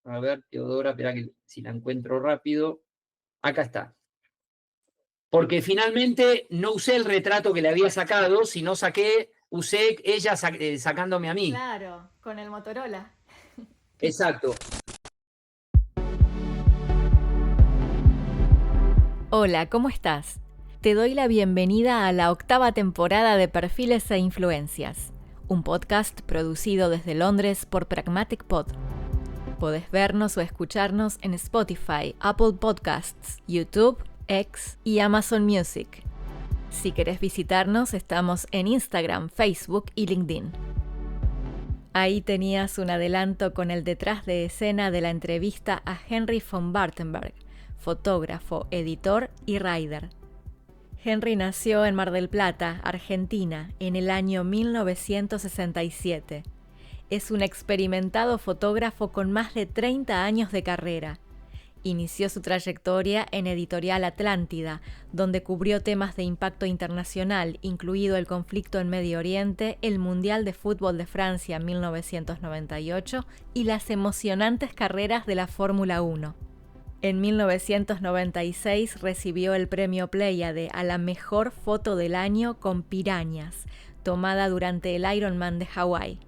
A ver, Teodora, espera que si la encuentro rápido. Acá está. Porque finalmente no usé el retrato que le había sacado, sino usé ella sacándome a mí. Claro, con el Motorola. Exacto. Hola, ¿cómo estás? Te doy la bienvenida a la 8ª temporada de Perfiles e Influencias, un podcast producido desde Londres por Pragmatic Pod. Podés vernos o escucharnos en Spotify, Apple Podcasts, YouTube, X y Amazon Music. Si querés visitarnos, estamos en Instagram, Facebook y LinkedIn. Ahí tenías un adelanto con el detrás de escena de la entrevista a Henry von Bartenberg, fotógrafo, editor y rider. Henry nació en Mar del Plata, Argentina, en el año 1967. Es un experimentado fotógrafo con más de 30 años de carrera. Inició su trayectoria en Editorial Atlántida, donde cubrió temas de impacto internacional, incluido el conflicto en Medio Oriente, el Mundial de Fútbol de Francia en 1998 y las emocionantes carreras de la Fórmula 1. En 1996 recibió el premio Pléyade a la mejor foto del año con pirañas, tomada durante el Ironman de Hawái.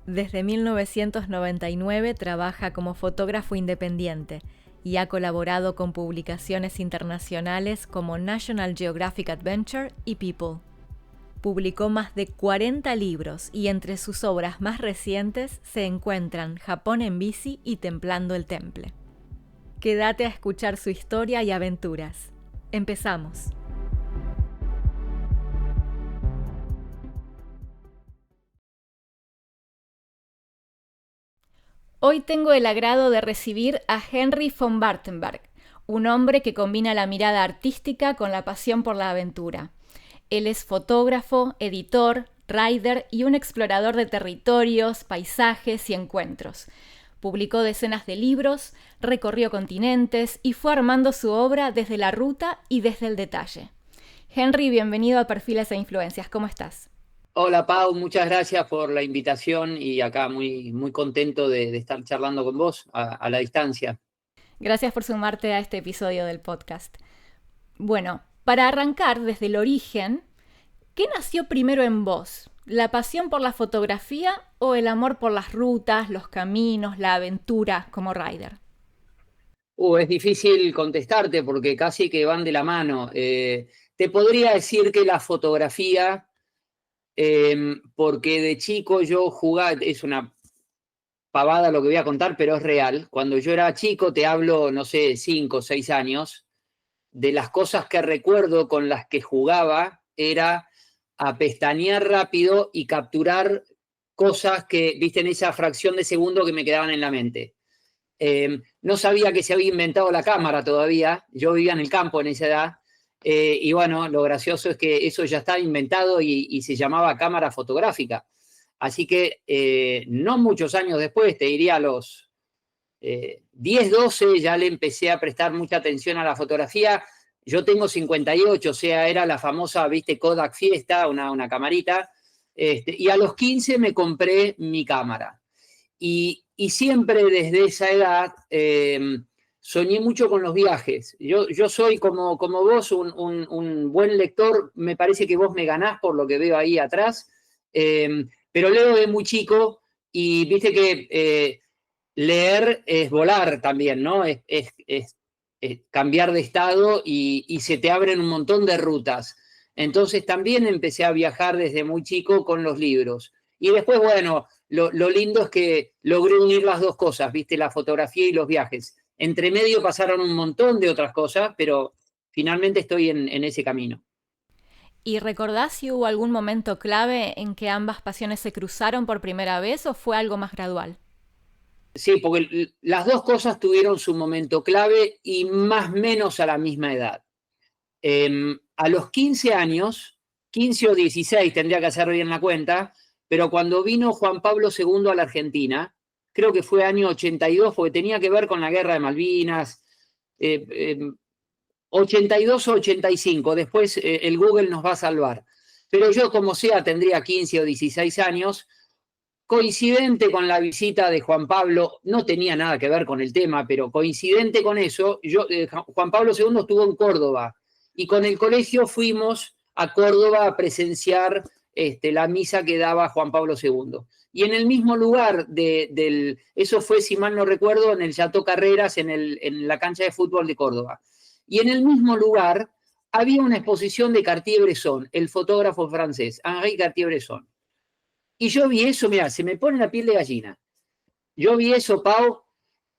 Desde 1999 trabaja como fotógrafo independiente y ha colaborado con publicaciones internacionales como National Geographic Adventure y People. Publicó más de 40 libros y entre sus obras más recientes se encuentran Japón en bici y Templando el Temple. Quédate a escuchar su historia y aventuras. Empezamos. Hoy tengo el agrado de recibir a Henry von Bartenberg, un hombre que combina la mirada artística con la pasión por la aventura. Él es fotógrafo, editor, rider y un explorador de territorios, paisajes y encuentros. Publicó decenas de libros, recorrió continentes y fue armando su obra desde la ruta y desde el detalle. Henry, bienvenido a Perfiles e Influencias. ¿Cómo estás? Hola Pau, muchas gracias por la invitación y acá muy, muy contento de estar charlando con vos a la distancia. Gracias por sumarte a este episodio del podcast. Bueno, para arrancar desde el origen, ¿qué nació primero en vos? ¿La pasión por la fotografía o el amor por las rutas, los caminos, la aventura como rider? Es difícil contestarte porque casi que van de la mano. Te podría decir que la fotografía, porque de chico yo jugaba, es una pavada lo que voy a contar, pero es real. Cuando yo era chico, te hablo, no sé, 5 o 6 años, de las cosas que recuerdo con las que jugaba era a pestañear rápido y capturar cosas que, viste, en esa fracción de segundo que me quedaban en la mente. No sabía que se había inventado la cámara todavía, yo vivía en el campo en esa edad, y bueno, lo gracioso es que eso ya estaba inventado y se llamaba cámara fotográfica. Así que no muchos años después, te diría a los 10, 12, ya le empecé a prestar mucha atención a la fotografía. Yo tengo 58, o sea, era la famosa, viste, Kodak Fiesta, una camarita, y a los 15 me compré mi cámara. Y siempre desde esa edad soñé mucho con los viajes. Yo soy como vos, un buen lector, me parece que vos me ganás por lo que veo ahí atrás, pero leo de muy chico y viste que leer es volar también, ¿no? Es cambiar de estado y se te abren un montón de rutas. Entonces también empecé a viajar desde muy chico con los libros. Y después, bueno, lo lindo es que logré unir las dos cosas, ¿viste? La fotografía y los viajes. Entre medio pasaron un montón de otras cosas, pero finalmente estoy en ese camino. ¿Y recordás si hubo algún momento clave en que ambas pasiones se cruzaron por primera vez o fue algo más gradual? Sí, porque las dos cosas tuvieron su momento clave y más o menos a la misma edad. A los 15 años, 15 o 16, tendría que hacer bien la cuenta, pero cuando vino Juan Pablo II a la Argentina, creo que fue año 82, porque tenía que ver con la guerra de Malvinas, 82 o 85, después el Google nos va a salvar. Pero yo, como sea, tendría 15 o 16 años, coincidente con la visita de Juan Pablo, no tenía nada que ver con el tema, pero coincidente con eso, Juan Pablo II estuvo en Córdoba y con el colegio fuimos a Córdoba a presenciar la misa que daba Juan Pablo II. Y en el mismo lugar eso fue, si mal no recuerdo, en el Chateau Carreras, en la cancha de fútbol de Córdoba. Y en el mismo lugar había una exposición de Cartier-Bresson, el fotógrafo francés, Henri Cartier-Bresson. Y yo vi eso, mira, se me pone la piel de gallina. Yo vi eso, Pau,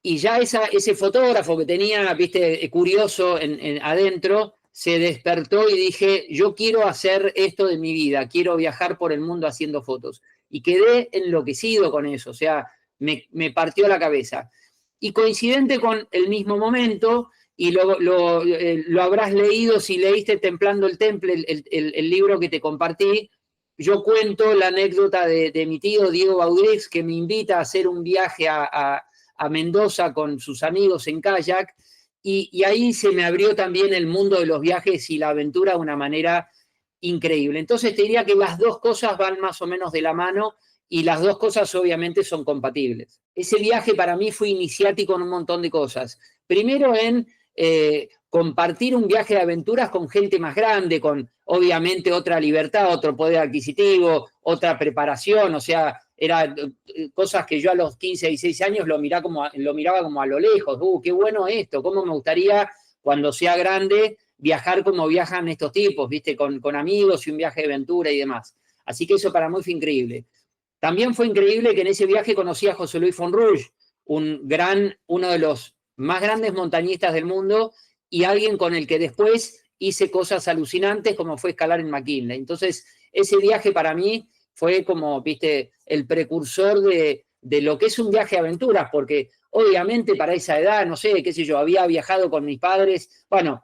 y ya ese fotógrafo que tenía, viste, curioso adentro, se despertó y dije, yo quiero hacer esto de mi vida, quiero viajar por el mundo haciendo fotos. Y quedé enloquecido con eso, o sea, me partió la cabeza. Y coincidente con el mismo momento, y lo habrás leído si leíste Templando el Temple, el libro que te compartí, yo cuento la anécdota de mi tío Diego Baudrix, que me invita a hacer un viaje a Mendoza con sus amigos en kayak, y ahí se me abrió también el mundo de los viajes y la aventura de una manera increíble. Entonces te diría que las dos cosas van más o menos de la mano y las dos cosas obviamente son compatibles. Ese viaje para mí fue iniciático en un montón de cosas. Primero en compartir un viaje de aventuras con gente más grande, con obviamente otra libertad, otro poder adquisitivo, otra preparación, o sea, eran cosas que yo a los 15, 16 años lo miraba como a lo lejos. Qué bueno esto, cómo me gustaría cuando sea grande viajar como viajan estos tipos, ¿viste? Con amigos y un viaje de aventura y demás. Así que eso para mí fue increíble. También fue increíble que en ese viaje conocí a José Luis Fonrouge, uno de los más grandes montañistas del mundo y alguien con el que después hice cosas alucinantes como fue escalar en McKinley. Entonces, ese viaje para mí fue como, viste, el precursor de lo que es un viaje de aventuras, porque obviamente para esa edad, no sé, qué sé yo, había viajado con mis padres, bueno,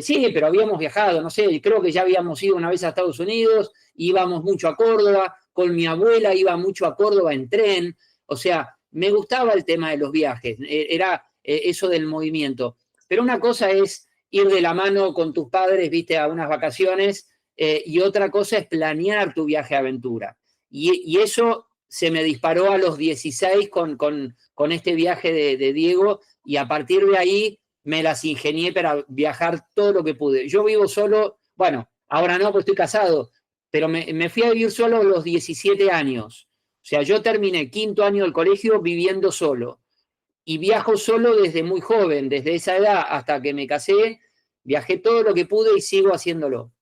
sí, pero habíamos viajado, no sé, creo que ya habíamos ido una vez a Estados Unidos, íbamos mucho a Córdoba, con mi abuela iba mucho a Córdoba en tren, o sea, me gustaba el tema de los viajes, era eso del movimiento. Pero una cosa es ir de la mano con tus padres, viste, a unas vacaciones, y otra cosa es planear tu viaje de aventura. Y eso se me disparó a los 16 con este viaje de Diego, y a partir de ahí me las ingenié para viajar todo lo que pude. Yo vivo solo, bueno, ahora no, porque estoy casado, pero me fui a vivir solo a los 17 años. O sea, yo terminé 5º año del colegio viviendo solo. Y viajo solo desde muy joven, desde esa edad hasta que me casé, viajé todo lo que pude y sigo haciéndolo.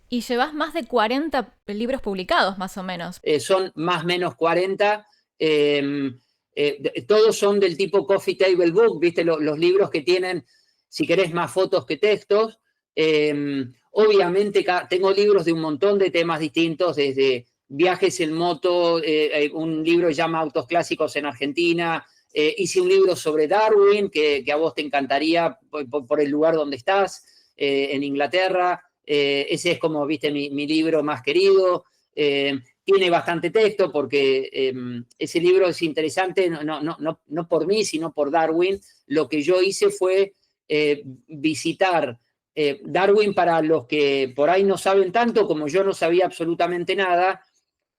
Y llevas más de 40 libros publicados, más o menos. Son más o menos 40. Todos son del tipo Coffee Table Book, ¿viste? Los libros que tienen, si querés, más fotos que textos. Obviamente tengo libros de un montón de temas distintos, desde viajes en moto, un libro que se llama Autos Clásicos en Argentina. Hice un libro sobre Darwin, que a vos te encantaría por el lugar donde estás, en Inglaterra. Ese es como, viste, mi libro más querido. Tiene bastante texto porque ese libro es interesante, no por mí, sino por Darwin. Lo que yo hice fue visitar Darwin. Para los que por ahí no saben tanto, como yo no sabía absolutamente nada,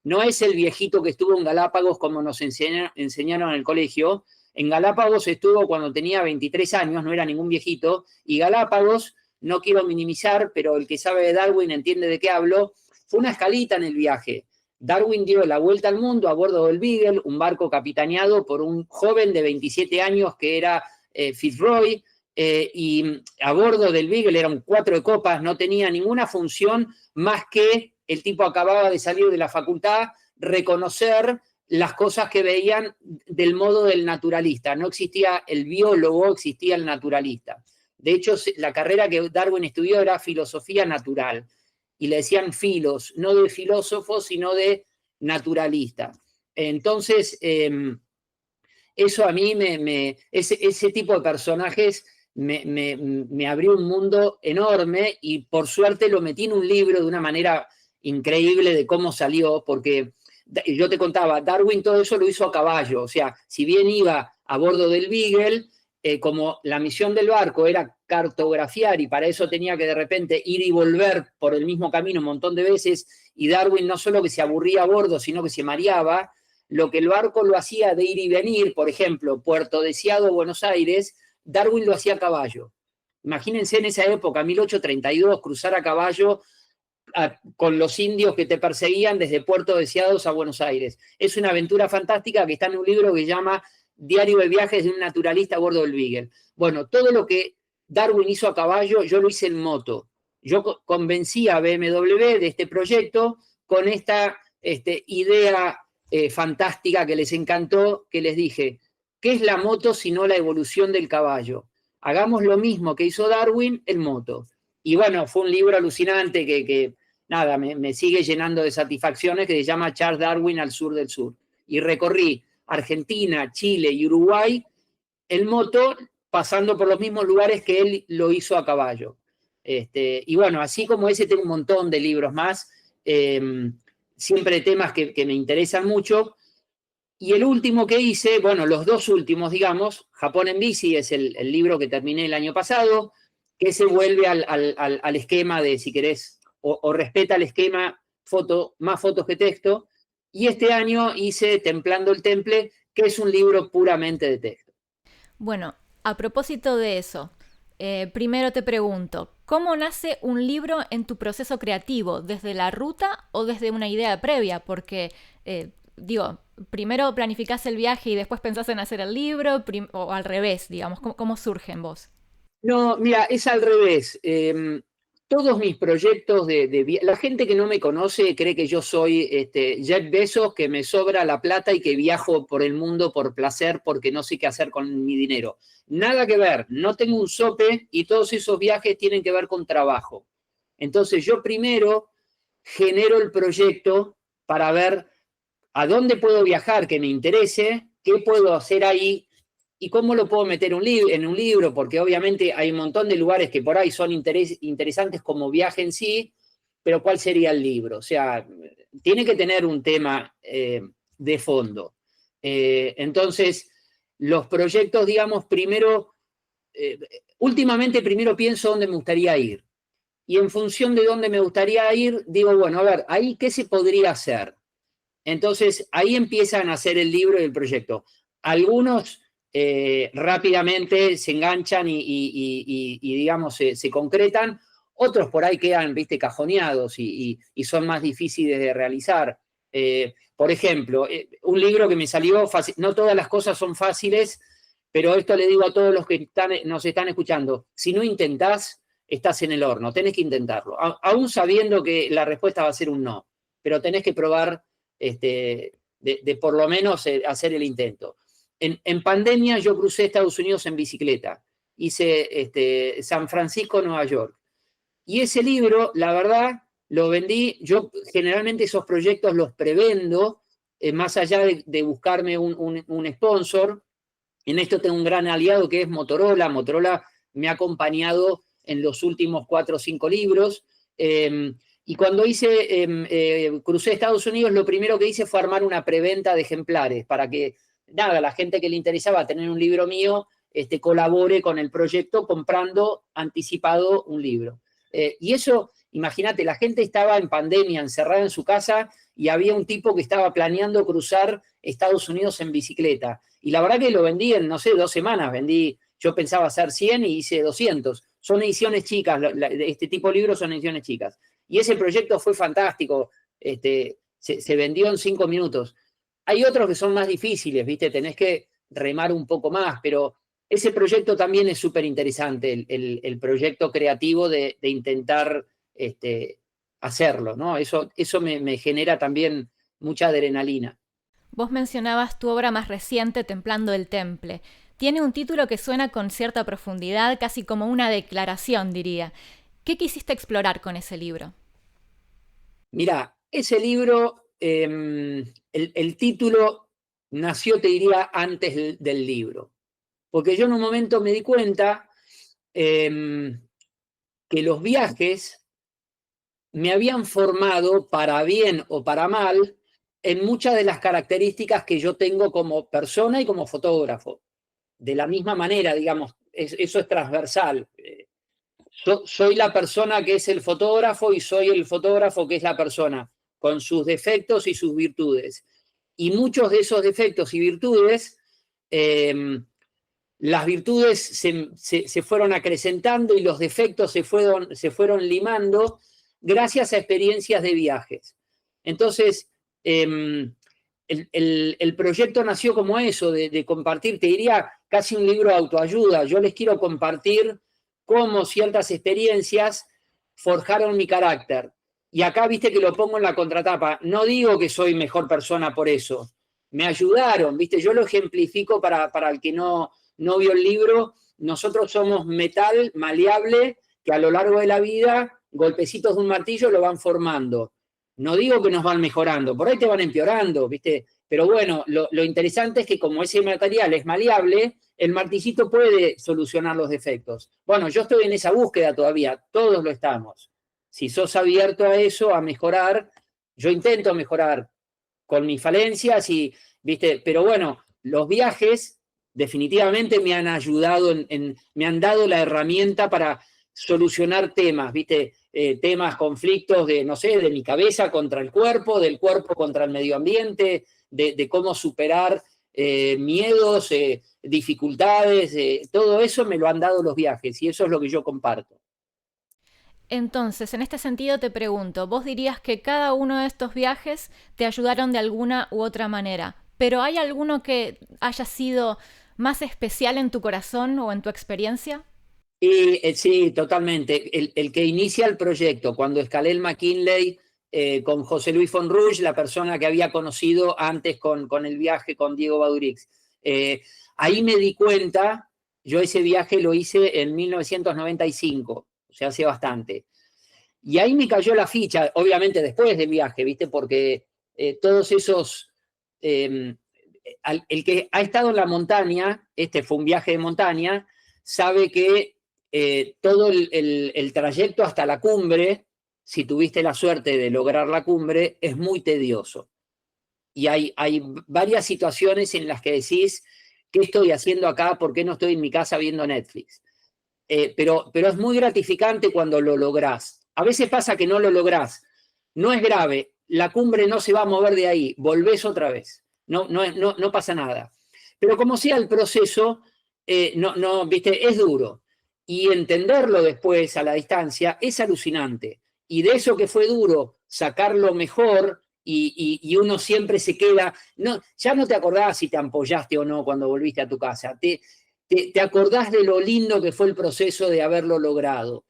no es el viejito que estuvo en Galápagos como nos enseñaron en el colegio. En Galápagos estuvo cuando tenía 23 años, no era ningún viejito, y Galápagos, no quiero minimizar, pero el que sabe de Darwin entiende de qué hablo, fue una escalita en el viaje. Darwin dio la vuelta al mundo a bordo del Beagle, un barco capitaneado por un joven de 27 años que era Fitzroy, y a bordo del Beagle eran 4 de copas, no tenía ninguna función más que el tipo acababa de salir de la facultad, reconocer las cosas que veían del modo del naturalista. No existía el biólogo, existía el naturalista. De hecho, la carrera que Darwin estudió era filosofía natural. Y le decían filos, no de filósofo, sino de naturalista. Entonces, eso a mí, ese tipo de personajes me abrió un mundo enorme y por suerte lo metí en un libro de una manera increíble de cómo salió, porque yo te contaba, Darwin todo eso lo hizo a caballo, o sea, si bien iba a bordo del Beagle, como la misión del barco era cartografiar y para eso tenía que de repente ir y volver por el mismo camino un montón de veces, y Darwin no solo que se aburría a bordo, sino que se mareaba, lo que el barco lo hacía de ir y venir, por ejemplo, Puerto Deseado, Buenos Aires, Darwin lo hacía a caballo. Imagínense en esa época, 1832, cruzar a caballo con los indios que te perseguían desde Puerto Deseados a Buenos Aires. Es una aventura fantástica que está en un libro que se llama Diario de viajes de un naturalista a bordo del Beagle. Bueno, todo lo que Darwin hizo a caballo, yo lo hice en moto. Yo convencí a BMW de este proyecto con esta idea fantástica que les encantó, que les dije, ¿qué es la moto sino la evolución del caballo? Hagamos lo mismo que hizo Darwin en moto. Y bueno, fue un libro alucinante que nada, me sigue llenando de satisfacciones, que se llama Charles Darwin al sur del sur. Y recorrí Argentina, Chile y Uruguay en moto, pasando por los mismos lugares que él lo hizo a caballo. Y bueno, así como ese, tengo un montón de libros más, siempre temas que me interesan mucho. Y el último que hice, bueno, los dos últimos, digamos, Japón en bici es el libro que terminé el año pasado, que se vuelve al esquema de, si querés, o respeta el esquema, más fotos que texto. Y este año hice Templando el Temple, que es un libro puramente de texto. Bueno, a propósito de eso, primero te pregunto, ¿cómo nace un libro en tu proceso creativo? ¿Desde la ruta o desde una idea previa? Porque, primero planificás el viaje y después pensás en hacer el libro, o al revés, digamos, ¿cómo surge en vos? No, mira, es al revés. Todos mis proyectos la gente que no me conoce cree que yo soy Jeff Bezos, que me sobra la plata y que viajo por el mundo por placer porque no sé qué hacer con mi dinero. Nada que ver, no tengo un sope y todos esos viajes tienen que ver con trabajo. Entonces yo primero genero el proyecto para ver a dónde puedo viajar que me interese, qué puedo hacer ahí y cómo lo puedo meter en un libro, porque obviamente hay un montón de lugares que por ahí son interesantes como viaje en sí, pero ¿cuál sería el libro? O sea, tiene que tener un tema de fondo. Entonces, los proyectos, digamos, últimamente primero pienso dónde me gustaría ir. Y en función de dónde me gustaría ir, digo, bueno, a ver, ahí, ¿qué se podría hacer? Entonces, ahí empiezan a hacer el libro y el proyecto. Algunos rápidamente se enganchan y digamos, se concretan. Otros por ahí quedan, viste, cajoneados y son más difíciles de realizar. Por ejemplo, un libro que me salió fácil, no todas las cosas son fáciles, pero esto le digo a todos los que nos están escuchando, si no intentás, estás en el horno, tenés que intentarlo, aún sabiendo que la respuesta va a ser un no, pero tenés que probar de por lo menos hacer el intento. En pandemia yo crucé Estados Unidos en bicicleta, hice San Francisco, Nueva York, y ese libro, la verdad, lo vendí. Yo generalmente esos proyectos los prevendo, más allá de buscarme un sponsor. En esto tengo un gran aliado que es Motorola. Motorola me ha acompañado en los últimos 4 o 5 libros. Y cuando crucé Estados Unidos, lo primero que hice fue armar una preventa de ejemplares para que, nada, la gente que le interesaba tener un libro mío colabore con el proyecto comprando anticipado un libro. Y eso, imagínate, la gente estaba en pandemia, encerrada en su casa, y había un tipo que estaba planeando cruzar Estados Unidos en bicicleta. Y la verdad que lo vendí en, no sé, 2 semanas. Yo pensaba hacer 100 y hice 200. Son ediciones chicas, este tipo de libros son ediciones chicas. Y ese proyecto fue fantástico, se vendió en 5 minutos. Hay otros que son más difíciles, ¿viste? Tenés que remar un poco más, pero ese proyecto también es súper interesante, el proyecto creativo de intentar hacerlo, ¿no? Eso me genera también mucha adrenalina. Vos mencionabas tu obra más reciente, Templando el Temple. Tiene un título que suena con cierta profundidad, casi como una declaración, diría. ¿Qué quisiste explorar con ese libro? Mirá, ese libro, el título nació, te diría, antes del libro. Porque yo en un momento me di cuenta que los viajes me habían formado, para bien o para mal, en muchas de las características que yo tengo como persona y como fotógrafo. De la misma manera, digamos, eso es transversal. Soy la persona que es el fotógrafo y soy el fotógrafo que es la persona, con sus defectos y sus virtudes. Y muchos de esos defectos y virtudes, las virtudes se fueron acrecentando y los defectos se fueron limando gracias a experiencias de viajes. Entonces, el proyecto nació como eso, de compartir, te diría casi un libro de autoayuda. Yo les quiero compartir cómo ciertas experiencias forjaron mi carácter. Y acá viste que lo pongo en la contratapa. No digo que soy mejor persona por eso. Me ayudaron, viste, yo lo ejemplifico para el que no vio el libro. Nosotros somos metal maleable que a lo largo de la vida, golpecitos de un martillo lo van formando. No digo que nos van mejorando, por ahí te van empeorando, ¿viste? Pero bueno, lo interesante es que como ese material es maleable, el martillito puede solucionar los defectos. Bueno, yo estoy en esa búsqueda todavía, todos lo estamos. Si sos abierto a eso, a mejorar, yo intento mejorar con mis falencias, ¿viste? Pero bueno, los viajes definitivamente me han ayudado, me han dado la herramienta para solucionar temas, ¿viste? Temas, conflictos de, no sé, de mi cabeza contra el cuerpo, del cuerpo contra el medio ambiente, de cómo superar miedos, dificultades, todo eso me lo han dado los viajes y eso es lo que yo comparto. Entonces, en este sentido te pregunto, vos dirías que cada uno de estos viajes te ayudaron de alguna u otra manera, pero ¿hay alguno que haya sido más especial en tu corazón o en tu experiencia? Y, sí, totalmente. El que inicia el proyecto, cuando escalé el McKinley con José Luis Fonruge, la persona que había conocido antes con el viaje con Diego Baudrix. Ahí me di cuenta, yo ese viaje lo hice en 1995, o sea, hace bastante. Y ahí me cayó la ficha, obviamente después del viaje, ¿viste? Porque todos esos... el que ha estado en la montaña, este fue un viaje de montaña, sabe que todo el trayecto hasta la cumbre, si tuviste la suerte de lograr la cumbre, es muy tedioso. Y hay varias situaciones en las que decís, ¿qué estoy haciendo acá? ¿Por qué no estoy en mi casa viendo Netflix? Pero es muy gratificante cuando lo lográs. A veces pasa que no lo lográs. No es grave, la cumbre no se va a mover de ahí, volvés otra vez. No pasa nada. Pero como sea el proceso, ¿viste? Es duro. Y entenderlo después a la distancia es alucinante. Y de eso que fue duro, sacarlo mejor y uno siempre se queda... ya no te acordás si te ampollaste o no cuando volviste a tu casa. Te acordás de lo lindo que fue el proceso de haberlo logrado.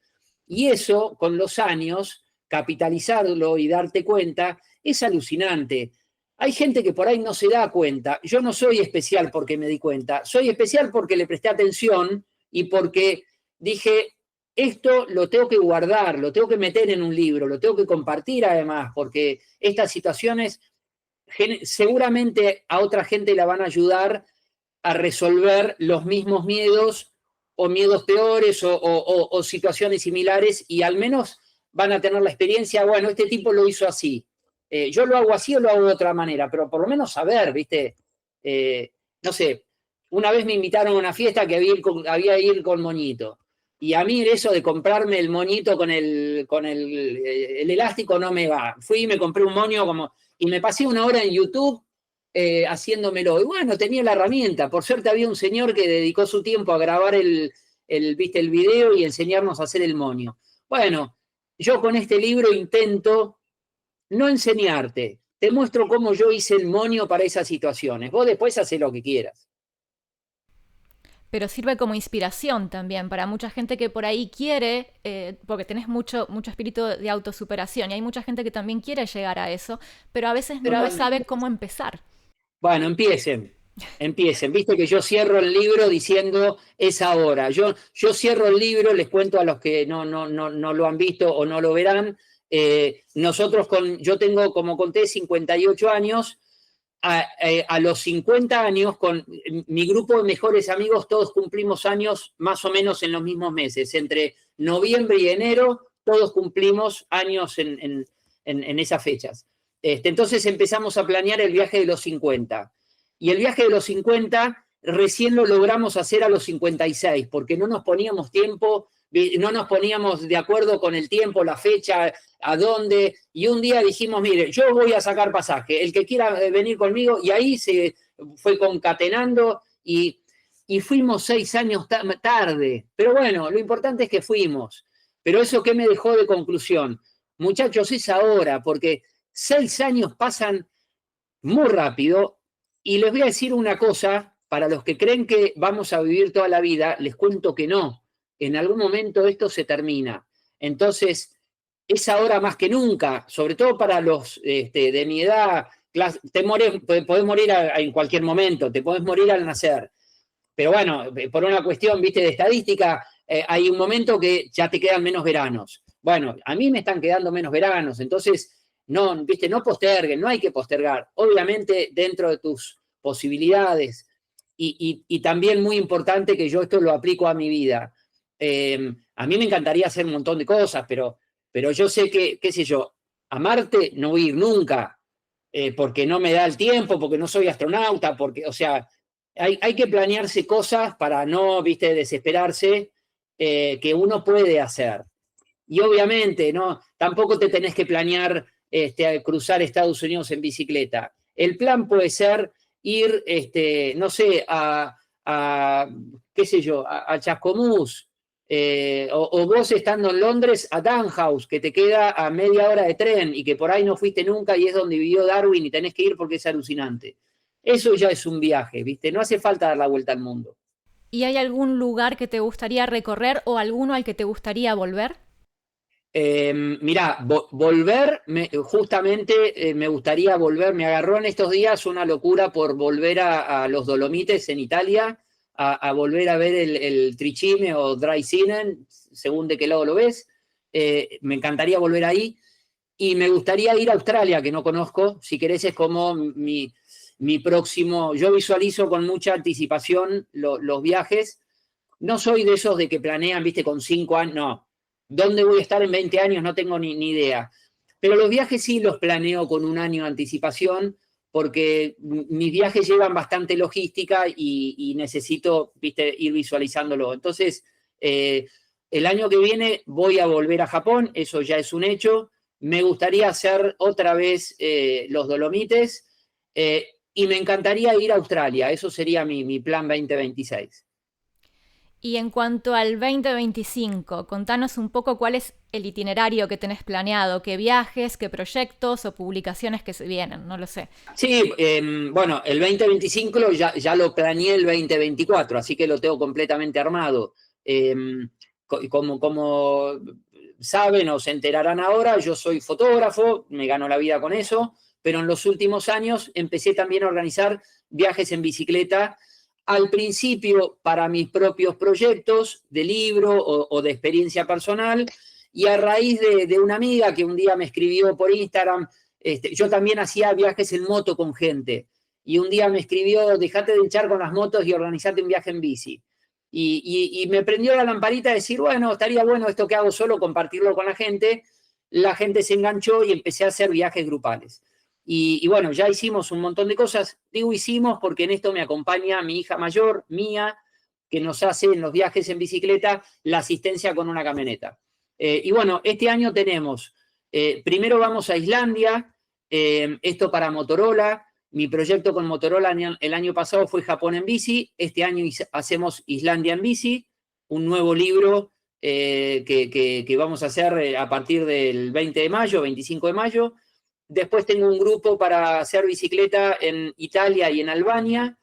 Y eso, con los años, capitalizarlo y darte cuenta, es alucinante. Hay gente que por ahí no se da cuenta. Yo no soy especial porque me di cuenta. Soy especial porque le presté atención y porque dije, esto lo tengo que guardar, lo tengo que meter en un libro, lo tengo que compartir además, porque estas situaciones seguramente a otra gente la van a ayudar a resolver los mismos miedos o miedos peores o situaciones similares y al menos van a tener la experiencia, bueno, este tipo lo hizo así. Yo lo hago así o lo hago de otra manera, pero por lo menos saber, ¿viste? No sé, una vez me invitaron a una fiesta que había ir con moñito. Y a mí eso de comprarme el moñito con el elástico no me va. Fui y me compré un moño y me pasé una hora en YouTube haciéndomelo. Y bueno, tenía la herramienta. Por suerte había un señor que dedicó su tiempo a grabar ¿viste? El video y enseñarnos a hacer el moño. Bueno, yo con este libro intento no enseñarte. Te muestro cómo yo hice el moño para esas situaciones. Vos después hacés lo que quieras. Pero sirve como inspiración también para mucha gente que por ahí quiere, porque tenés mucho espíritu de autosuperación y hay mucha gente que también quiere llegar a eso, pero a veces no sabe cómo empezar. Bueno, empiecen. Viste que yo cierro el libro diciendo es ahora. Yo cierro el libro, les cuento a los que no lo han visto o no lo verán. Yo tengo, como conté, 58 años. A los 50 años, con mi grupo de mejores amigos, todos cumplimos años más o menos en los mismos meses. Entre noviembre y enero, todos cumplimos años en esas fechas. Entonces empezamos a planear el viaje de los 50. Y el viaje de los 50 recién lo logramos hacer a los 56, porque no nos poníamos tiempo, no nos poníamos de acuerdo con el tiempo, la fecha, a dónde, y un día dijimos, mire, yo voy a sacar pasaje, el que quiera venir conmigo, y ahí se fue concatenando y fuimos 6 años tarde. Pero bueno, lo importante es que fuimos. Pero eso, ¿qué me dejó de conclusión? Muchachos, es ahora, porque 6 años pasan muy rápido, y les voy a decir una cosa, para los que creen que vamos a vivir toda la vida, les cuento que no. En algún momento esto se termina. Entonces, es ahora más que nunca, sobre todo para los de mi edad. Podés morir en cualquier momento, te podés morir al nacer. Pero bueno, por una cuestión, viste, de estadística, hay un momento que ya te quedan menos veranos. Bueno, a mí me están quedando menos veranos, entonces no, viste, no posterguen, no hay que postergar. Obviamente dentro de tus posibilidades, y también muy importante que yo esto lo aplico a mi vida. A mí me encantaría hacer un montón de cosas, pero yo sé que, qué sé yo, a Marte no voy a ir nunca, porque no me da el tiempo, porque no soy astronauta, porque, o sea, hay que planearse cosas para no, viste, desesperarse, que uno puede hacer. Y obviamente, ¿no? Tampoco te tenés que planear a cruzar Estados Unidos en bicicleta. El plan puede ser ir, no sé, qué sé yo, a Chascomús, o vos estando en Londres a Danhaus, que te queda a media hora de tren y que por ahí no fuiste nunca y es donde vivió Darwin y tenés que ir porque es alucinante. Eso ya es un viaje, ¿viste? No hace falta dar la vuelta al mundo. ¿Y hay algún lugar que te gustaría recorrer o alguno al que te gustaría volver? Mirá, volver, justamente me gustaría volver, me agarró en estos días una locura por volver a los Dolomites en Italia, a volver a ver el Tricime o Draisinen, según de qué lado lo ves. Me encantaría volver ahí, y me gustaría ir a Australia, que no conozco. Si querés, es como mi próximo. Yo visualizo con mucha anticipación los viajes. No soy de esos de que planean, viste, con 5 años, no. ¿Dónde voy a estar en 20 años? No tengo ni idea. Pero los viajes sí los planeo con un año de anticipación, porque mis viajes llevan bastante logística y necesito, viste, ir visualizándolo. Entonces, el año que viene voy a volver a Japón, eso ya es un hecho. Me gustaría hacer otra vez los Dolomites, y me encantaría ir a Australia. Eso sería mi plan 2026. Y en cuanto al 2025, contanos un poco cuál es el itinerario que tenés planeado, qué viajes, qué proyectos o publicaciones que se vienen, no lo sé. Sí, bueno, el 2025 ya lo planeé el 2024, así que lo tengo completamente armado. Como saben o se enterarán ahora, yo soy fotógrafo, me gano la vida con eso, pero en los últimos años empecé también a organizar viajes en bicicleta, al principio para mis propios proyectos de libro o de experiencia personal, y a raíz de una amiga que un día me escribió por Instagram. Yo también hacía viajes en moto con gente, y un día me escribió, dejate de hinchar con las motos y organizate un viaje en bici. Y me prendió la lamparita de decir, bueno, estaría bueno esto que hago solo, compartirlo con la gente. La gente se enganchó y empecé a hacer viajes grupales. Y bueno, ya hicimos un montón de cosas. Digo hicimos porque en esto me acompaña mi hija mayor, Mía, que nos hace en los viajes en bicicleta la asistencia con una camioneta. Y bueno, este año tenemos, primero vamos a Islandia, esto para Motorola. Mi proyecto con Motorola el año pasado fue Japón en bici. Este año hacemos Islandia en bici, un nuevo libro que vamos a hacer a partir del 20 de mayo, 25 de mayo. Después tengo un grupo para hacer bicicleta en Italia y en Albania.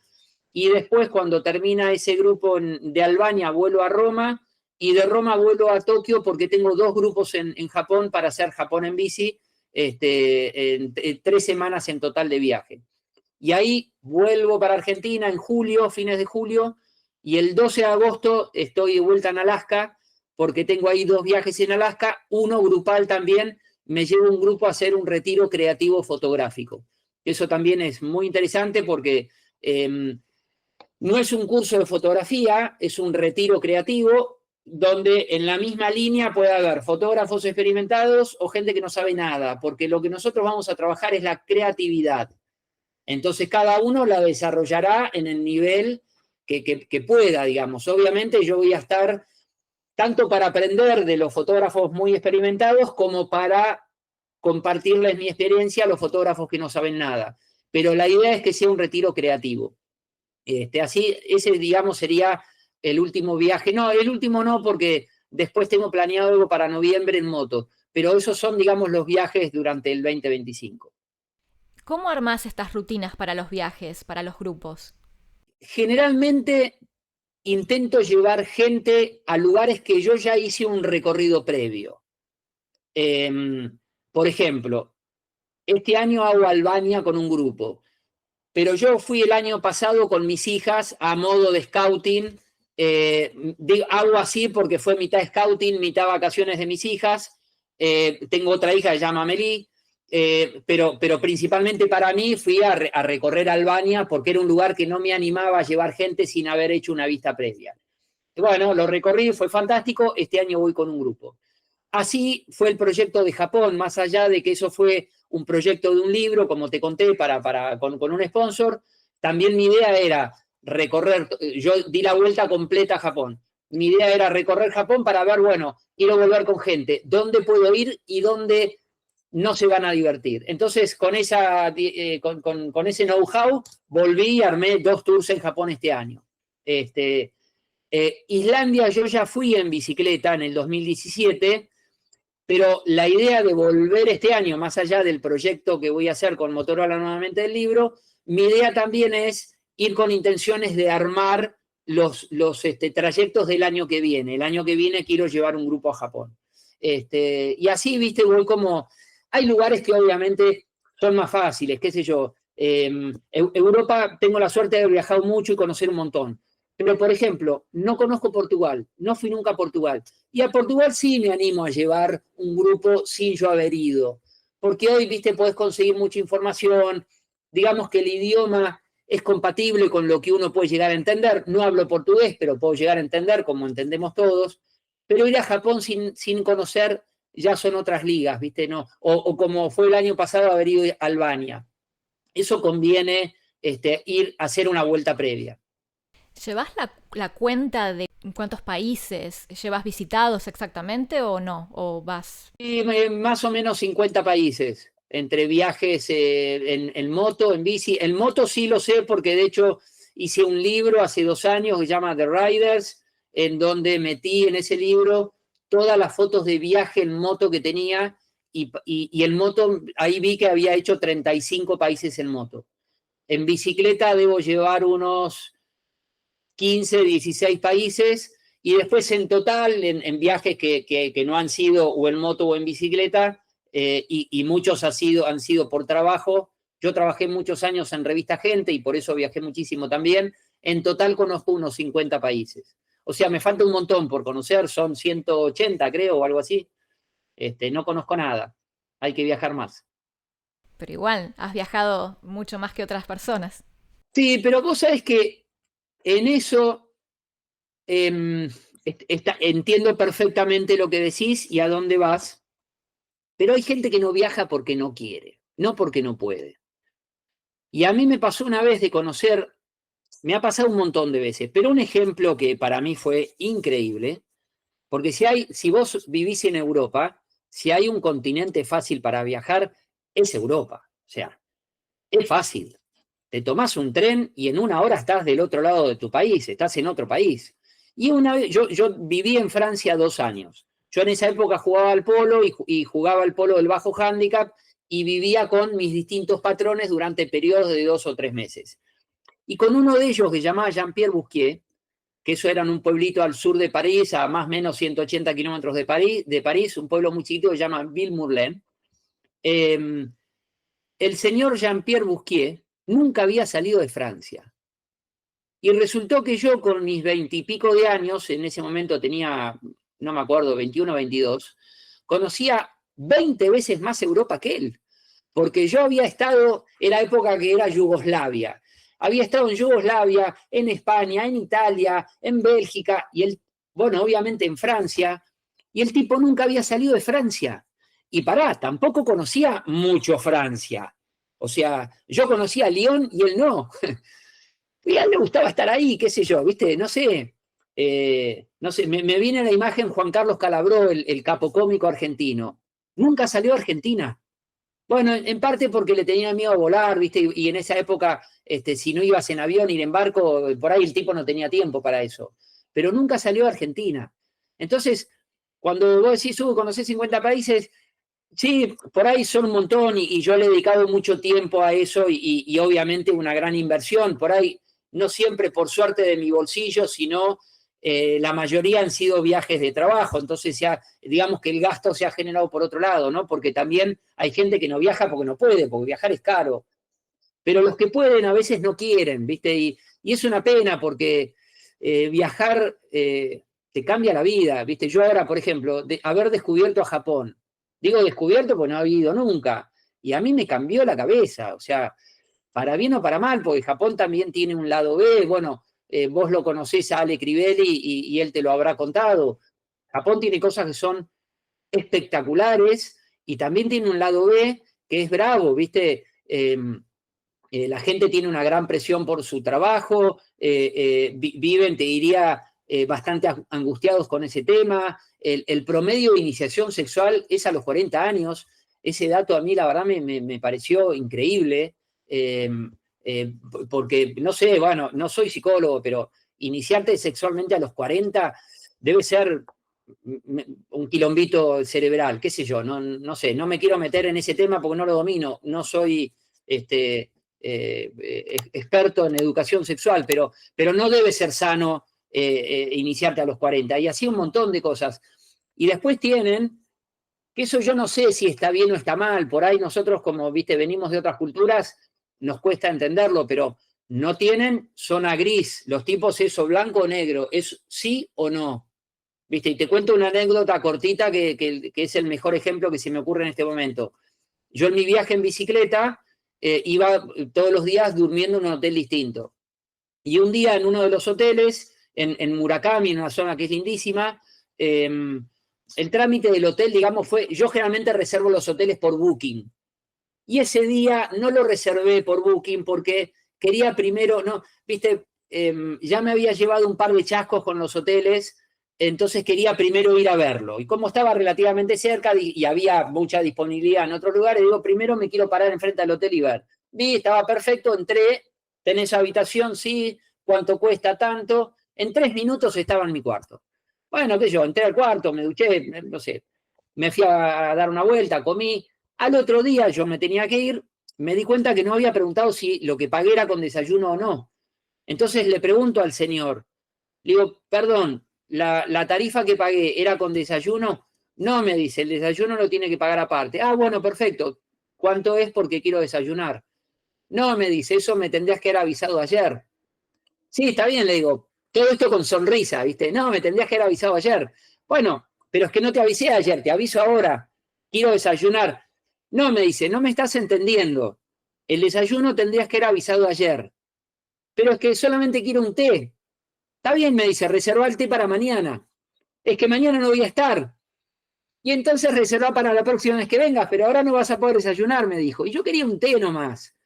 Y después, cuando termina ese grupo de Albania, vuelo a Roma. Y de Roma vuelo a Tokio porque tengo 2 grupos en Japón para hacer Japón en bici, 3 semanas en total de viaje. Y ahí vuelvo para Argentina en julio, fines de julio, y el 12 de agosto estoy de vuelta en Alaska, porque tengo ahí 2 viajes en Alaska, uno grupal también. Me llevo un grupo a hacer un retiro creativo fotográfico. Eso también es muy interesante porque no es un curso de fotografía, es un retiro creativo donde en la misma línea puede haber fotógrafos experimentados o gente que no sabe nada, porque lo que nosotros vamos a trabajar es la creatividad. Entonces cada uno la desarrollará en el nivel que pueda, digamos. Obviamente yo voy a estar tanto para aprender de los fotógrafos muy experimentados como para compartirles mi experiencia a los fotógrafos que no saben nada. Pero la idea es que sea un retiro creativo. Así, ese, digamos, sería el último viaje. No, el último no, porque después tengo planeado algo para noviembre en moto. Pero esos son, digamos, los viajes durante el 2025. ¿Cómo armás estas rutinas para los viajes, para los grupos? Generalmente intento llevar gente a lugares que yo ya hice un recorrido previo. Por ejemplo, este año hago Albania con un grupo, pero yo fui el año pasado con mis hijas a modo de scouting. Hago así porque fue mitad scouting, mitad vacaciones de mis hijas. Tengo otra hija que se llama Amelie, pero principalmente para mí fui a recorrer Albania porque era un lugar que no me animaba a llevar gente sin haber hecho una vista previa. Bueno, lo recorrí, fue fantástico. Este año voy con un grupo. Así fue el proyecto de Japón, más allá de que eso fue un proyecto de un libro, como te conté, con un sponsor. También mi idea era recorrer, yo di la vuelta completa a Japón. Mi idea era recorrer Japón para ver, bueno, quiero volver con gente, dónde puedo ir y dónde no se van a divertir. Entonces, con ese know-how, volví y armé 2 tours en Japón este año. Islandia, yo ya fui en bicicleta en el 2017, pero la idea de volver este año, más allá del proyecto que voy a hacer con Motorola nuevamente del libro, mi idea también es ir con intenciones de armar los trayectos del año que viene. El año que viene quiero llevar un grupo a Japón. Y así, viste, voy como... Hay lugares que obviamente son más fáciles, qué sé yo. Europa, tengo la suerte de haber viajado mucho y conocer un montón. Pero, por ejemplo, no conozco Portugal, no fui nunca a Portugal. Y a Portugal sí me animo a llevar un grupo sin yo haber ido. Porque hoy, viste, podés conseguir mucha información. Digamos que el idioma es compatible con lo que uno puede llegar a entender. No hablo portugués, pero puedo llegar a entender como entendemos todos. Pero ir a Japón sin conocer ya son otras ligas, viste, ¿no? O como fue el año pasado haber ido a Albania. Eso conviene ir a hacer una vuelta previa. ¿Llevas la cuenta de cuántos países llevas visitados exactamente o no? ¿O vas? Y más o menos 50 países, entre viajes en moto, en bici. En moto sí lo sé porque de hecho hice un libro hace 2 años que se llama The Riders, en donde metí en ese libro todas las fotos de viaje en moto que tenía y en moto ahí vi que había hecho 35 países en moto. En bicicleta debo llevar unos 15, 16 países, y después en total, en viajes que no han sido o en moto o en bicicleta, y muchos han sido por trabajo. Yo trabajé muchos años en Revista Gente y por eso viajé muchísimo también. En total conozco unos 50 países. O sea, me falta un montón por conocer, son 180 creo o algo así. No conozco nada, hay que viajar más. Pero igual, has viajado mucho más que otras personas. Sí, pero vos sabés que en eso entiendo perfectamente lo que decís y a dónde vas, pero hay gente que no viaja porque no quiere, no porque no puede. Y a mí me pasó una vez de conocer, me ha pasado un montón de veces, pero un ejemplo que para mí fue increíble, porque si vos vivís en Europa, si hay un continente fácil para viajar, es Europa. O sea, es fácil. Te tomás un tren y en 1 hora estás del otro lado de tu país, estás en otro país. Y una vez, yo viví en Francia 2 años. Yo en esa época jugaba al polo y jugaba al polo del bajo handicap y vivía con mis distintos patrones durante periodos de 2 o 3 meses. Y con uno de ellos que se llamaba Jean-Pierre Bousquier, que eso era en un pueblito al sur de París, a más o menos 180 kilómetros de París, un pueblo muy chiquito que se llama Villemurlen. El señor Jean-Pierre Bousquier nunca había salido de Francia. Y resultó que yo con mis 20 y pico de años, en ese momento tenía, no me acuerdo, 21 o 22, conocía 20 veces más Europa que él. Porque yo había estado en la época que era Yugoslavia. Había estado en Yugoslavia, en España, en Italia, en Bélgica, y él, bueno, obviamente en Francia, y el tipo nunca había salido de Francia. Y tampoco conocía mucho Francia. O sea, yo conocía a Lyon y él no. Y a él le gustaba estar ahí, qué sé yo, ¿viste? No sé. no sé, me viene a la imagen Juan Carlos Calabró, el capo cómico argentino. Nunca salió a Argentina. Bueno, en parte porque le tenía miedo a volar, ¿viste? Y en esa época, si no ibas en avión, ir en barco, por ahí el tipo no tenía tiempo para eso. Pero nunca salió a Argentina. Entonces, cuando vos decís, conocés 50 países, sí, por ahí son un montón y yo le he dedicado mucho tiempo a eso y obviamente una gran inversión. Por ahí, no siempre por suerte de mi bolsillo, sino la mayoría han sido viajes de trabajo. Entonces, ya, digamos que el gasto se ha generado por otro lado, ¿no? Porque también hay gente que no viaja porque no puede, porque viajar es caro. Pero los que pueden a veces no quieren, ¿viste? Y es una pena porque viajar te cambia la vida, ¿viste? Yo ahora, por ejemplo, de haber descubierto a Japón, digo descubierto porque no había ido nunca, y a mí me cambió la cabeza, o sea, para bien o para mal, porque Japón también tiene un lado B, bueno, vos lo conocés a Ale Crivelli y él te lo habrá contado. Japón tiene cosas que son espectaculares y también tiene un lado B que es bravo, ¿viste? La gente tiene una gran presión por su trabajo, viven, te diría, bastante angustiados con ese tema. El promedio de iniciación sexual es a los 40 años. Ese dato a mí, la verdad, me pareció increíble, porque, no sé, bueno, no soy psicólogo, pero iniciarte sexualmente a los 40 debe ser un quilombito cerebral, qué sé yo, no sé, no me quiero meter en ese tema porque no lo domino, no soy experto en educación sexual, pero no debe ser sano iniciarte a los 40. Y así un montón de cosas. Y después tienen, que eso yo no sé si está bien o está mal, por ahí nosotros como, viste, venimos de otras culturas, nos cuesta entenderlo, pero no tienen zona gris, los tipos eso blanco o negro, es sí o no. ¿Viste? Y te cuento una anécdota cortita que es el mejor ejemplo que se me ocurre en este momento. Yo en mi viaje en bicicleta iba todos los días durmiendo en un hotel distinto. Y un día en uno de los hoteles, en Murakami, en una zona que es lindísima, el trámite del hotel, digamos, fue, yo generalmente reservo los hoteles por Booking. Y ese día no lo reservé por Booking porque quería primero, no, viste, ya me había llevado un par de chascos con los hoteles, entonces quería primero ir a verlo. Y como estaba relativamente cerca y había mucha disponibilidad en otros lugares, digo, primero me quiero parar enfrente del hotel y ver. Vi, estaba perfecto, entré, tenés habitación, sí, cuánto cuesta tanto. En 3 minutos estaba en mi cuarto. Bueno, qué sé yo, entré al cuarto, me duché, no sé, me fui a dar una vuelta, comí. Al otro día yo me tenía que ir, me di cuenta que no había preguntado si lo que pagué era con desayuno o no. Entonces le pregunto al señor, le digo, perdón, ¿la tarifa que pagué era con desayuno? No, me dice, el desayuno lo tiene que pagar aparte. Ah, bueno, perfecto. ¿Cuánto es? Porque quiero desayunar. No, me dice, eso me tendrías que haber avisado ayer. Sí, está bien, le digo, todo esto con sonrisa, ¿viste? No, me tendrías que haber avisado ayer. Bueno, pero es que no te avisé ayer, te aviso ahora. Quiero desayunar. No, me dice, no me estás entendiendo. El desayuno tendrías que haber avisado ayer. Pero es que solamente quiero un té. Está bien, me dice, reserva el té para mañana. Es que mañana no voy a estar. Y entonces reserva para la próxima vez que vengas, pero ahora no vas a poder desayunar, me dijo. Y yo quería un té nomás.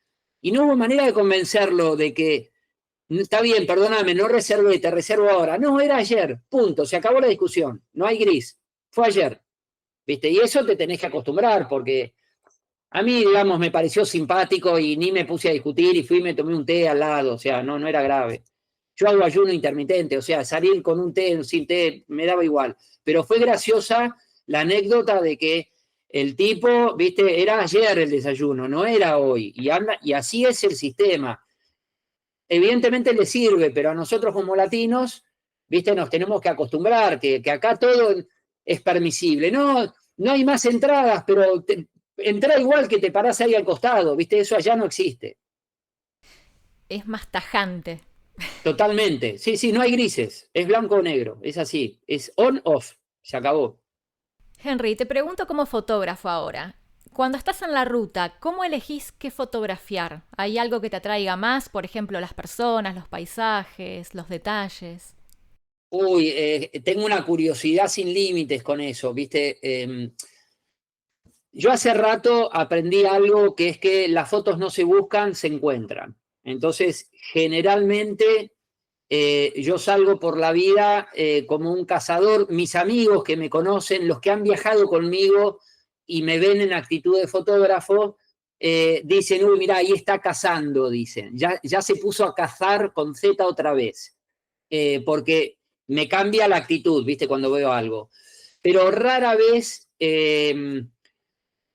Y no hubo manera de convencerlo de que, está bien, perdóname, no reservé, te reservo ahora. No, era ayer, punto, se acabó la discusión. No hay gris. Fue ayer. ¿Viste? Y eso te tenés que acostumbrar, porque a mí, digamos, me pareció simpático y ni me puse a discutir y fui y me tomé un té al lado, o sea, no era grave. Yo hago ayuno intermitente, o sea, salir con un té, sin té, me daba igual. Pero fue graciosa la anécdota de que el tipo, viste, era ayer el desayuno, no era hoy. Y así es el sistema. Evidentemente le sirve, pero a nosotros como latinos, viste, nos tenemos que acostumbrar, que acá todo es permisible. No hay más entradas, pero entra igual que te parás ahí al costado, viste, eso allá no existe. Es más tajante. Totalmente. Sí, sí, no hay grises. Es blanco o negro. Es así. Es on-off. Se acabó. Henry, te pregunto como fotógrafo ahora. Cuando estás en la ruta, ¿cómo elegís qué fotografiar? ¿Hay algo que te atraiga más? Por ejemplo, las personas, los paisajes, los detalles. Uy, tengo una curiosidad sin límites con eso, ¿viste? Yo hace rato aprendí algo que es que las fotos no se buscan, se encuentran. Entonces, generalmente yo salgo por la vida como un cazador. Mis amigos que me conocen, los que han viajado conmigo y me ven en actitud de fotógrafo, dicen, uy, mirá, ahí está cazando, dicen. Ya se puso a cazar con Z otra vez. Porque me cambia la actitud, ¿viste? Cuando veo algo. Pero rara vez,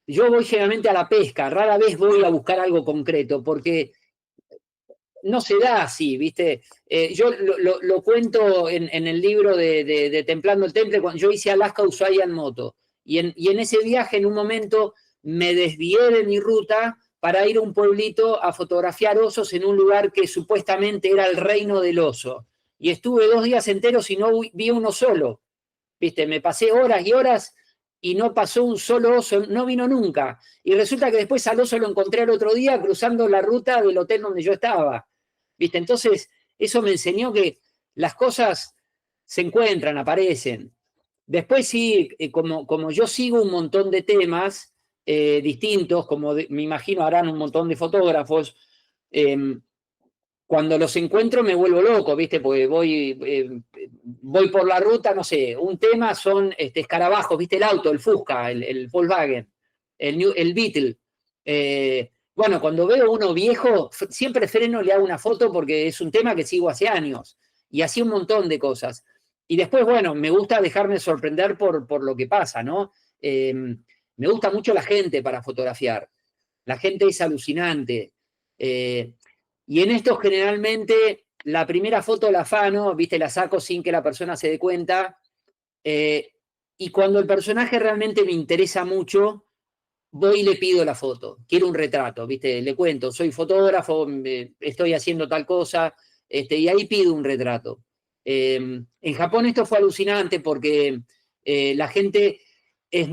yo voy generalmente a la pesca, rara vez voy a buscar algo concreto, porque no se da así, ¿viste? Yo lo cuento en el libro de Templando el Temple, cuando yo hice Alaska Ushuaia en moto, y en ese viaje en un momento me desvié de mi ruta para ir a un pueblito a fotografiar osos en un lugar que supuestamente era el reino del oso. Y estuve 2 días enteros y no vi uno solo, ¿viste? Me pasé horas y horas y no pasó un solo oso, no vino nunca. Y resulta que después al oso lo encontré el otro día cruzando la ruta del hotel donde yo estaba, ¿viste? Entonces, eso me enseñó que las cosas se encuentran, aparecen. Después sí, como yo sigo un montón de temas distintos, me imagino harán un montón de fotógrafos, cuando los encuentro me vuelvo loco, ¿viste? Porque voy por la ruta, no sé, un tema son escarabajos, ¿viste? El auto, el Fusca, el Volkswagen, el Beetle. Bueno, cuando veo uno viejo, siempre freno, le hago una foto porque es un tema que sigo hace años. Y así un montón de cosas. Y después, bueno, me gusta dejarme sorprender por lo que pasa, ¿no? Me gusta mucho la gente para fotografiar. La gente es alucinante. Y en esto generalmente la primera foto la afano, ¿viste? La saco sin que la persona se dé cuenta. Y cuando el personaje realmente me interesa mucho, voy y le pido la foto. Quiero un retrato, ¿viste? Le cuento, soy fotógrafo, estoy haciendo tal cosa, y ahí pido un retrato. En Japón esto fue alucinante porque la gente es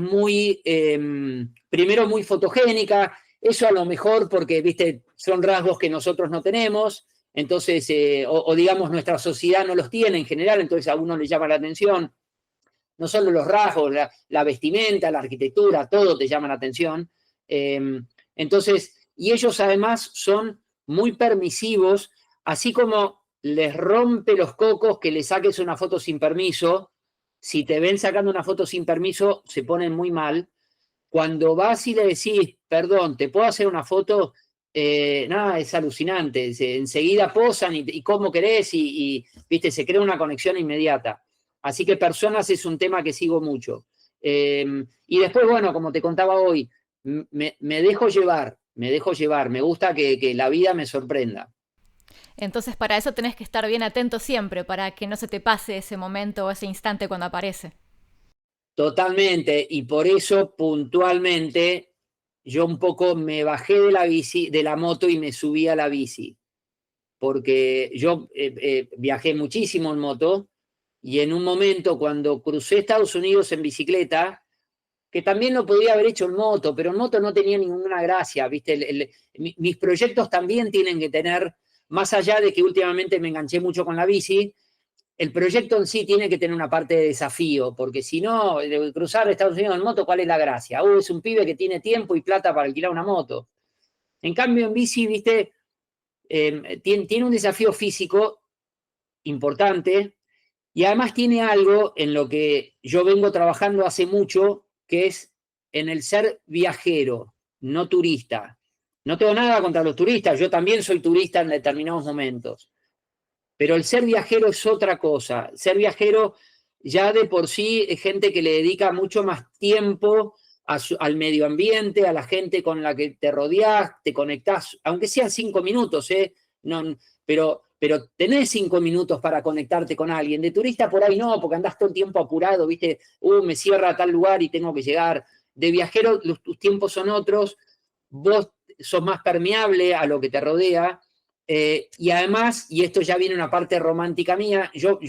primero muy fotogénica, eso a lo mejor porque, ¿viste? Son rasgos que nosotros no tenemos, entonces, o digamos nuestra sociedad no los tiene en general, entonces a uno le llama la atención. No solo los rasgos, la vestimenta, la arquitectura, todo te llama la atención. Entonces, y ellos además son muy permisivos, así como les rompe los cocos que le saques una foto sin permiso. Si te ven sacando una foto sin permiso, se ponen muy mal. Cuando vas y le decís, perdón, ¿te puedo hacer una foto? Nada, es alucinante. Enseguida posan y cómo querés ¿viste? Se crea una conexión inmediata. Así que personas es un tema que sigo mucho. Y después, bueno, como te contaba hoy, me dejo llevar, me gusta que la vida me sorprenda. Entonces para eso tenés que estar bien atento siempre, para que no se te pase ese momento o ese instante cuando aparece. Totalmente, y por eso puntualmente yo un poco me bajé de la bici, de la moto y me subí a la bici, porque yo viajé muchísimo en moto y en un momento cuando crucé Estados Unidos en bicicleta, que también lo podía haber hecho en moto, pero en moto no tenía ninguna gracia, ¿viste? Mis proyectos también tienen que tener, más allá de que últimamente me enganché mucho con la bici, el proyecto en sí tiene que tener una parte de desafío, porque si no, cruzar Estados Unidos en moto, ¿cuál es la gracia? Es un pibe que tiene tiempo y plata para alquilar una moto. En cambio, en bici, ¿viste? Tiene un desafío físico importante y además tiene algo en lo que yo vengo trabajando hace mucho, que es en el ser viajero, no turista. No tengo nada contra los turistas, yo también soy turista en determinados momentos. Pero el ser viajero es otra cosa. Ser viajero ya de por sí es gente que le dedica mucho más tiempo al medio ambiente, a la gente con la que te rodeás, te conectás, aunque sean 5 minutos, no, pero tenés 5 minutos para conectarte con alguien. De turista por ahí no, porque andás todo el tiempo apurado, ¿viste? Me cierra tal lugar y tengo que llegar. De viajero tus tiempos son otros, vos sos más permeable a lo que te rodea. Y además, y esto ya viene una parte romántica mía, yo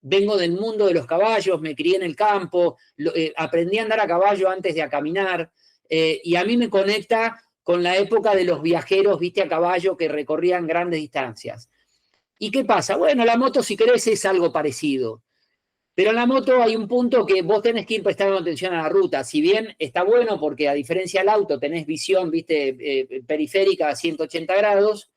vengo del mundo de los caballos, me crié en el campo, aprendí a andar a caballo antes de a caminar, y a mí me conecta con la época de los viajeros, viste, a caballo que recorrían grandes distancias. ¿Y qué pasa? Bueno, la moto, si querés, es algo parecido. Pero en la moto hay un punto que vos tenés que ir prestando atención a la ruta. Si bien está bueno porque a diferencia del auto tenés visión, viste, periférica a 180 grados,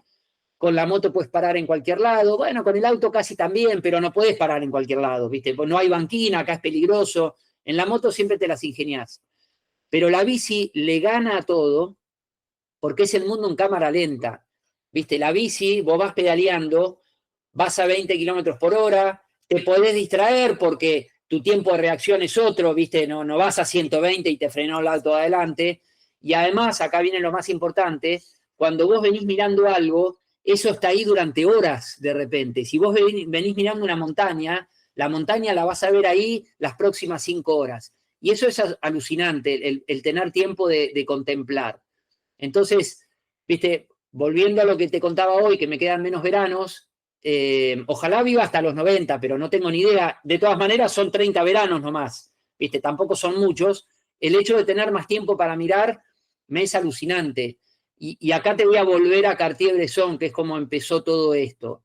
con la moto puedes parar en cualquier lado, bueno, con el auto casi también, pero no puedes parar en cualquier lado, ¿viste? Pues no hay banquina, acá es peligroso, en la moto siempre te las ingeniás. Pero la bici le gana a todo porque es el mundo en cámara lenta, ¿viste? La bici, vos vas pedaleando, vas a 20 kilómetros por hora, te podés distraer porque tu tiempo de reacción es otro, ¿viste? No vas a 120 y te frenó el auto adelante. Y además, acá viene lo más importante, cuando vos venís mirando algo, eso está ahí durante horas de repente. Si vos venís mirando una montaña, la montaña la vas a ver ahí las próximas 5 horas. Y eso es alucinante, el tener tiempo de contemplar. Entonces, viste, volviendo a lo que te contaba hoy, que me quedan menos veranos, ojalá viva hasta los 90, pero no tengo ni idea. De todas maneras, son 30 veranos nomás, viste, tampoco son muchos. El hecho de tener más tiempo para mirar me es alucinante. Y acá te voy a volver a Cartier-Bresson, que es como empezó todo esto.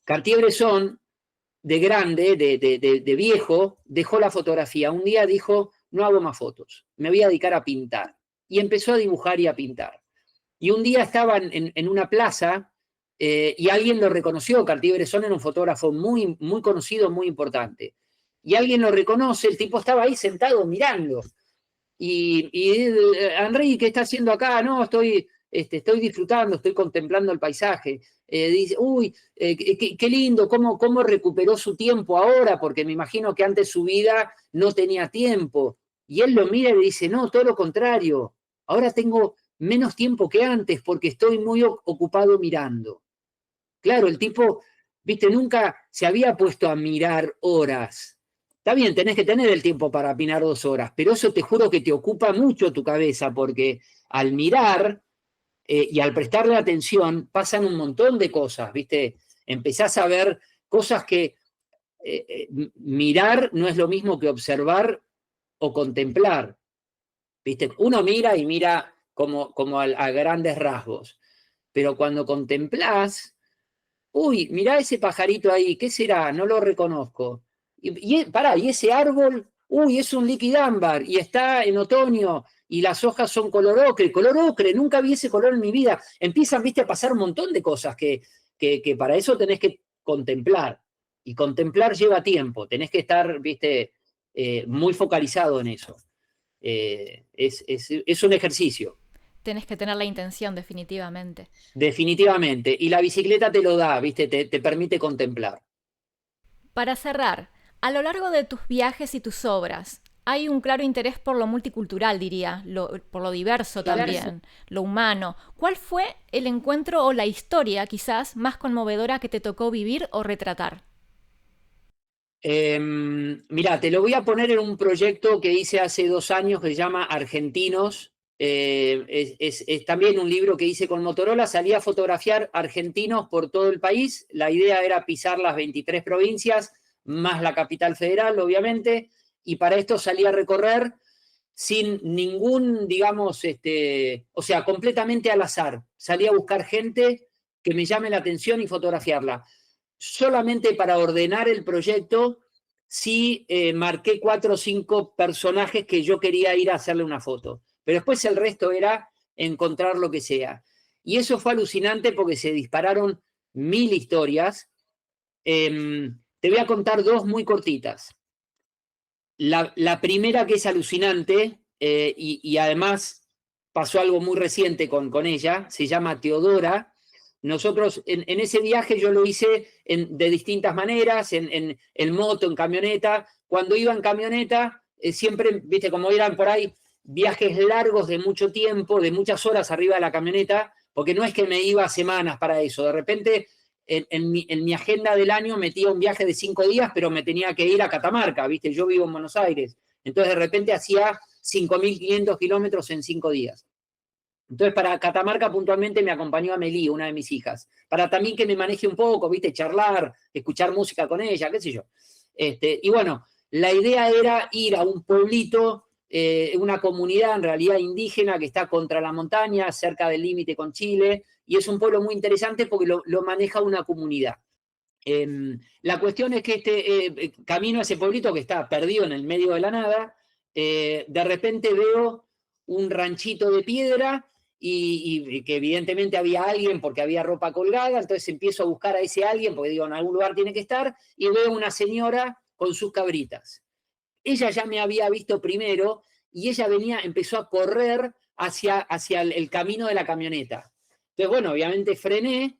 Cartier-Bresson, de grande, de viejo, dejó la fotografía. Un día dijo, no hago más fotos, me voy a dedicar a pintar. Y empezó a dibujar y a pintar. Y un día estaba en una plaza y alguien lo reconoció. Cartier-Bresson era un fotógrafo muy, muy conocido, muy importante. Y alguien lo reconoce, el tipo estaba ahí sentado mirando. Y Henry, ¿qué está haciendo acá? No, estoy disfrutando, estoy contemplando el paisaje. Dice, uy, qué lindo, cómo recuperó su tiempo ahora, porque me imagino que antes su vida no tenía tiempo. Y él lo mira y le dice, no, todo lo contrario, ahora tengo menos tiempo que antes porque estoy muy ocupado mirando. Claro, el tipo, viste, nunca se había puesto a mirar horas. Está bien, tenés que tener el tiempo para mirar 2 horas, pero eso te juro que te ocupa mucho tu cabeza, porque al mirar y al prestarle atención pasan un montón de cosas, ¿viste? Empezás a ver cosas que mirar no es lo mismo que observar o contemplar, ¿viste? Uno mira y mira como a grandes rasgos, pero cuando contemplás, uy, mirá ese pajarito ahí, ¿qué será? No lo reconozco. Y ese árbol, uy, es un liquidámbar y está en otoño y las hojas son color ocre, nunca vi ese color en mi vida. Empiezan, viste, a pasar un montón de cosas que para eso tenés que contemplar. Y contemplar lleva tiempo, tenés que estar, viste, muy focalizado en eso. Es un ejercicio. Tenés que tener la intención, definitivamente. Definitivamente. Y la bicicleta te lo da, viste, te permite contemplar. Para cerrar, a lo largo de tus viajes y tus obras, hay un claro interés por lo multicultural, diría, por lo diverso también, lo humano. ¿Cuál fue el encuentro o la historia, quizás, más conmovedora que te tocó vivir o retratar? Mirá, te lo voy a poner en un proyecto que hice hace 2 años que se llama Argentinos. Es también un libro que hice con Motorola. Salí a fotografiar argentinos por todo el país. La idea era pisar las 23 provincias, más la capital federal, obviamente. Y para esto salí a recorrer sin ningún, digamos, o sea, completamente al azar. Salí a buscar gente que me llame la atención y fotografiarla. Solamente para ordenar el proyecto, sí marqué 4 o 5 personajes que yo quería ir a hacerle una foto. Pero después el resto era encontrar lo que sea. Y eso fue alucinante porque se dispararon 1000 historias. Te voy a contar 2 muy cortitas. La primera, que es alucinante, y además pasó algo muy reciente con ella, se llama Teodora. Nosotros en ese viaje yo lo hice de distintas maneras, en moto, en camioneta. Cuando iba en camioneta, siempre, viste, como eran por ahí viajes largos de mucho tiempo, de muchas horas arriba de la camioneta, porque no es que me iba semanas para eso. De repente, en mi agenda del año metía un viaje de 5 días, pero me tenía que ir a Catamarca, viste, yo vivo en Buenos Aires. Entonces, de repente hacía 5.500 kilómetros en 5 días. Entonces, para Catamarca puntualmente me acompañó Amelie, una de mis hijas, para también que me maneje un poco, viste, charlar, escuchar música con ella, qué sé yo. Y bueno, la idea era ir a un pueblito, una comunidad en realidad indígena que está contra la montaña, cerca del límite con Chile, y es un pueblo muy interesante porque lo maneja una comunidad. La cuestión es que este camino a ese pueblito que está perdido en el medio de la nada, de repente veo un ranchito de piedra y que evidentemente había alguien porque había ropa colgada, entonces empiezo a buscar a ese alguien, porque digo, en algún lugar tiene que estar, y veo una señora con sus cabritas. Ella ya me había visto primero y ella empezó a correr hacia el camino de la camioneta. Entonces, bueno, obviamente frené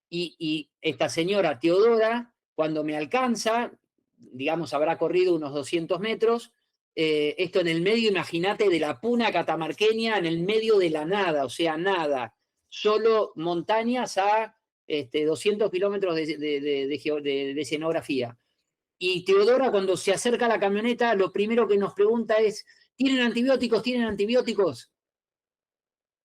y esta señora Teodora, cuando me alcanza, digamos, habrá corrido unos 200 metros, esto en el medio, imagínate, de la puna catamarqueña, en el medio de la nada, o sea, nada, solo montañas a 200 kilómetros de escenografía. Y Teodora, cuando se acerca a la camioneta, lo primero que nos pregunta es, ¿tienen antibióticos? ¿Tienen antibióticos?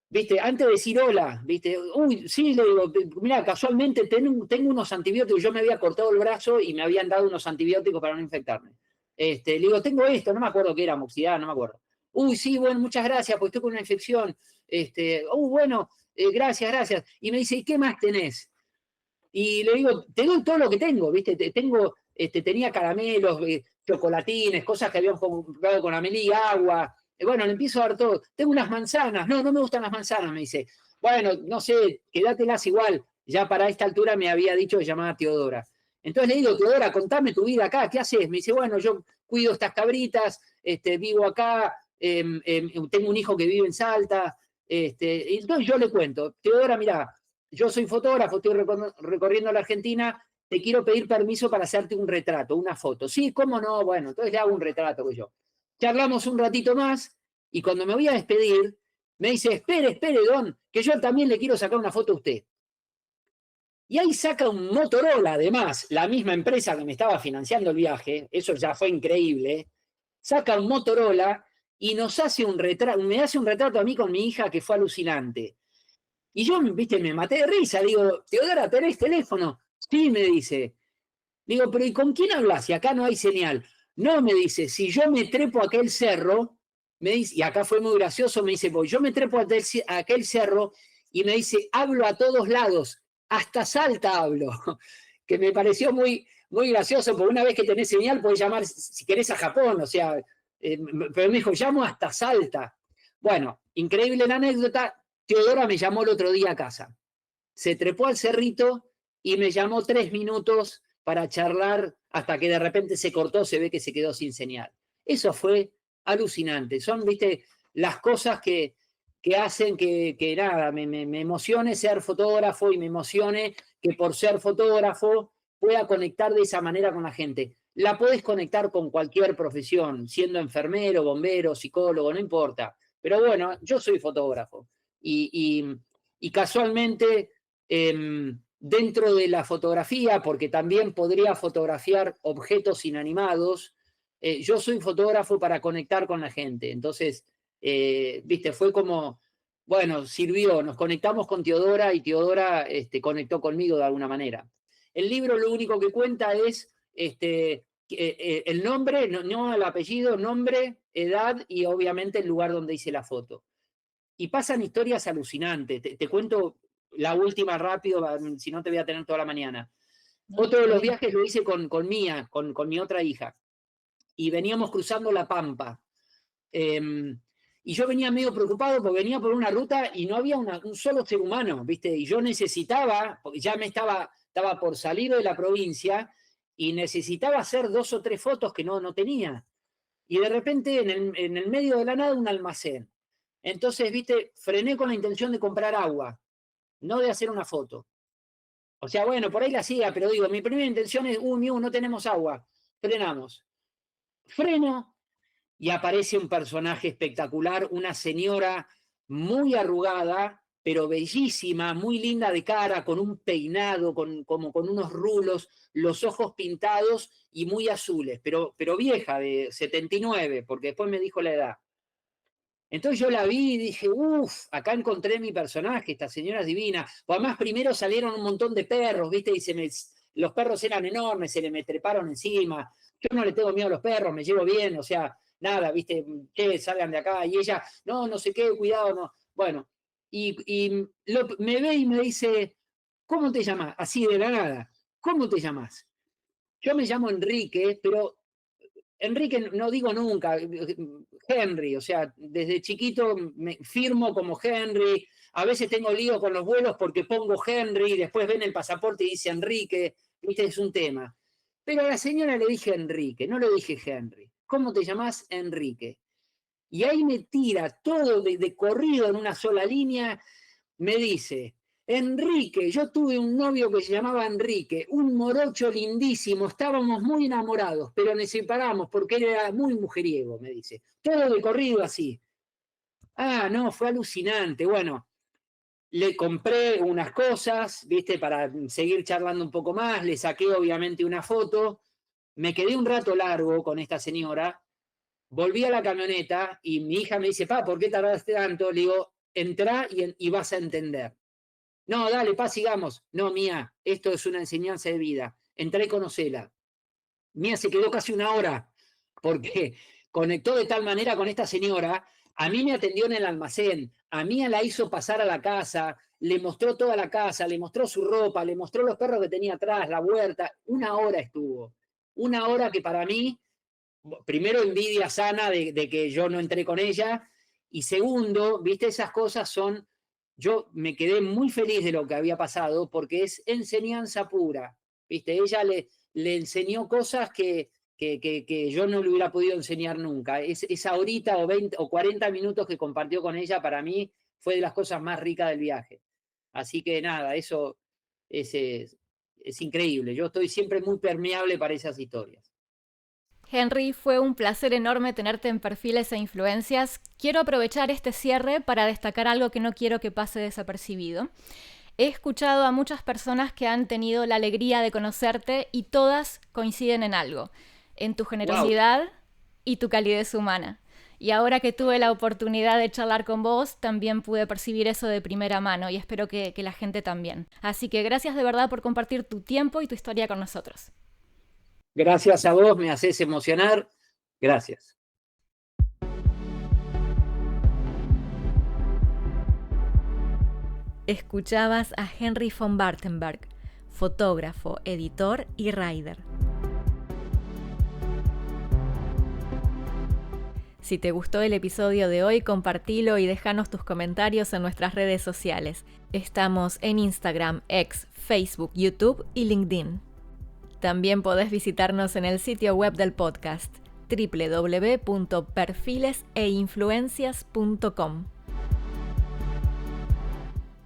¿Viste? Antes de decir hola, ¿viste? Uy, sí, le digo, mira, casualmente tengo unos antibióticos, yo me había cortado el brazo y me habían dado unos antibióticos para no infectarme. Le digo, tengo esto, no me acuerdo qué era, amoxicilina, no me acuerdo. Uy, sí, bueno, muchas gracias, pues estoy con una infección. Bueno, gracias, gracias. Y me dice, ¿y qué más tenés? Y le digo, te doy todo lo que tengo, ¿viste? Tenía caramelos, chocolatines, cosas que habíamos comprado con Amelie, agua. Bueno, le empiezo a dar todo. Tengo unas manzanas. No, no me gustan las manzanas, me dice. Bueno, no sé, quédatelas igual. Ya para esta altura me había dicho que llamaba Teodora. Entonces le digo, Teodora, contame tu vida acá, ¿qué haces? Me dice, bueno, yo cuido estas cabritas, vivo acá, tengo un hijo que vive en Salta. Entonces yo le cuento, Teodora, mira, yo soy fotógrafo, estoy recorriendo la Argentina, te quiero pedir permiso para hacerte un retrato, una foto. Sí, ¿cómo no? Bueno, entonces le hago un retrato que yo. Charlamos un ratito más y cuando me voy a despedir, me dice, espere, Don, que yo también le quiero sacar una foto a usted. Y ahí saca un Motorola, además, la misma empresa que me estaba financiando el viaje, eso ya fue increíble, saca un Motorola y nos hace un retrato, me hace un retrato a mí con mi hija que fue alucinante. Y yo, viste, me maté de risa. Digo, Teodora, ¿tenés teléfono? Sí, me dice. Digo, pero ¿y con quién hablas? Si acá no hay señal. No, me dice, si yo me trepo a aquel cerro, me dice, y acá fue muy gracioso, me dice, pues yo me trepo a aquel cerro y me dice, hablo a todos lados, hasta Salta hablo. Que me pareció muy, muy gracioso, porque una vez que tenés señal podés llamar, si querés, a Japón, o sea, pero me dijo, llamo hasta Salta. Bueno, increíble la anécdota. Teodora me llamó el otro día a casa. Se trepó al cerrito y me llamó 3 minutos para charlar hasta que de repente se cortó, se ve que se quedó sin señal. Eso fue alucinante. Son, viste, las cosas que hacen que nada, me emocione ser fotógrafo y me emocione que por ser fotógrafo pueda conectar de esa manera con la gente. La podés conectar con cualquier profesión, siendo enfermero, bombero, psicólogo, no importa. Pero bueno, yo soy fotógrafo. Y casualmente, dentro de la fotografía, porque también podría fotografiar objetos inanimados, yo soy fotógrafo para conectar con la gente. Entonces, viste, fue como, bueno, sirvió, nos conectamos con Teodora y Teodora conectó conmigo de alguna manera. El libro lo único que cuenta es el nombre, no el apellido, nombre, edad y obviamente el lugar donde hice la foto. Y pasan historias alucinantes. Te cuento la última rápido, si no te voy a tener toda la mañana. Otro de los viajes lo hice con Mía, con mi otra hija. Y veníamos cruzando la Pampa. Y yo venía medio preocupado porque venía por una ruta y no había un solo ser humano, ¿viste? Y yo necesitaba, porque ya estaba por salir de la provincia y necesitaba hacer 2 o 3 fotos que no tenía. Y de repente en el medio de la nada un almacén. Entonces, viste, frené con la intención de comprar agua, no de hacer una foto. O sea, bueno, por ahí la hacía, pero digo, mi primera intención es, no tenemos agua. Frenamos. Freno y aparece un personaje espectacular, una señora muy arrugada, pero bellísima, muy linda de cara, con un peinado, como con unos rulos, los ojos pintados y muy azules, pero vieja, de 79, porque después me dijo la edad. Entonces yo la vi y dije, acá encontré mi personaje, esta señora es divina. O además primero salieron un montón de perros, ¿viste? Y los perros eran enormes, se me treparon encima. Yo no le tengo miedo a los perros, me llevo bien, o sea, nada, ¿viste? Que salgan de acá. Y ella, no sé qué, cuidado, no. Bueno, me ve y me dice, ¿cómo te llamas? Así de la nada, ¿cómo te llamas? Yo me llamo Enrique, pero Enrique no digo nunca, Henry, o sea, desde chiquito me firmo como Henry, a veces tengo lío con los vuelos porque pongo Henry, después ven el pasaporte y dice Enrique, viste, es un tema. Pero a la señora le dije Enrique, no le dije Henry. ¿Cómo te llamás? Enrique. Y ahí me tira todo de corrido en una sola línea, me dice, Enrique, yo tuve un novio que se llamaba Enrique, un morocho lindísimo, estábamos muy enamorados, pero nos separamos porque él era muy mujeriego, me dice. Todo de corrido así. Ah, no, fue alucinante. Bueno, le compré unas cosas, viste, para seguir charlando un poco más, le saqué obviamente una foto, me quedé un rato largo con esta señora, volví a la camioneta y mi hija me dice, ¿por qué tardaste tanto? Le digo, entrá y vas a entender. No, dale, sigamos. No, Mía, esto es una enseñanza de vida. Entré y conocela. Mía se quedó casi una hora porque conectó de tal manera con esta señora. A mí me atendió en el almacén, a Mía la hizo pasar a la casa, le mostró toda la casa, le mostró su ropa, le mostró los perros que tenía atrás, la huerta. Una hora estuvo. Una hora que para mí, primero, envidia sana de que yo no entré con ella, y segundo, viste, esas cosas son, yo me quedé muy feliz de lo que había pasado porque es enseñanza pura, viste, ella le enseñó cosas que yo no le hubiera podido enseñar nunca. Esa horita o 20 o 40 minutos que compartió con ella para mí fue de las cosas más ricas del viaje. Así que nada, eso es increíble. Yo estoy siempre muy permeable para esas historias. Henry, fue un placer enorme tenerte en Perfiles e Influencias. Quiero aprovechar este cierre para destacar algo que no quiero que pase desapercibido. He escuchado a muchas personas que han tenido la alegría de conocerte y todas coinciden en algo, en tu generosidad y tu calidez humana. Y ahora que tuve la oportunidad de charlar con vos, también pude percibir eso de primera mano y espero que la gente también. Así que gracias de verdad por compartir tu tiempo y tu historia con nosotros. Gracias a vos, me haces emocionar. Gracias. Escuchabas a Henry von Bartenberg, fotógrafo, editor y rider. Si te gustó el episodio de hoy, compartilo y déjanos tus comentarios en nuestras redes sociales. Estamos en Instagram, X, Facebook, YouTube y LinkedIn. También podés visitarnos en el sitio web del podcast, www.perfileseinfluencias.com.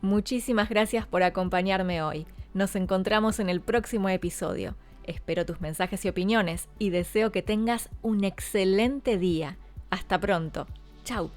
Muchísimas gracias por acompañarme hoy. Nos encontramos en el próximo episodio. Espero tus mensajes y opiniones y deseo que tengas un excelente día. Hasta pronto. Chau.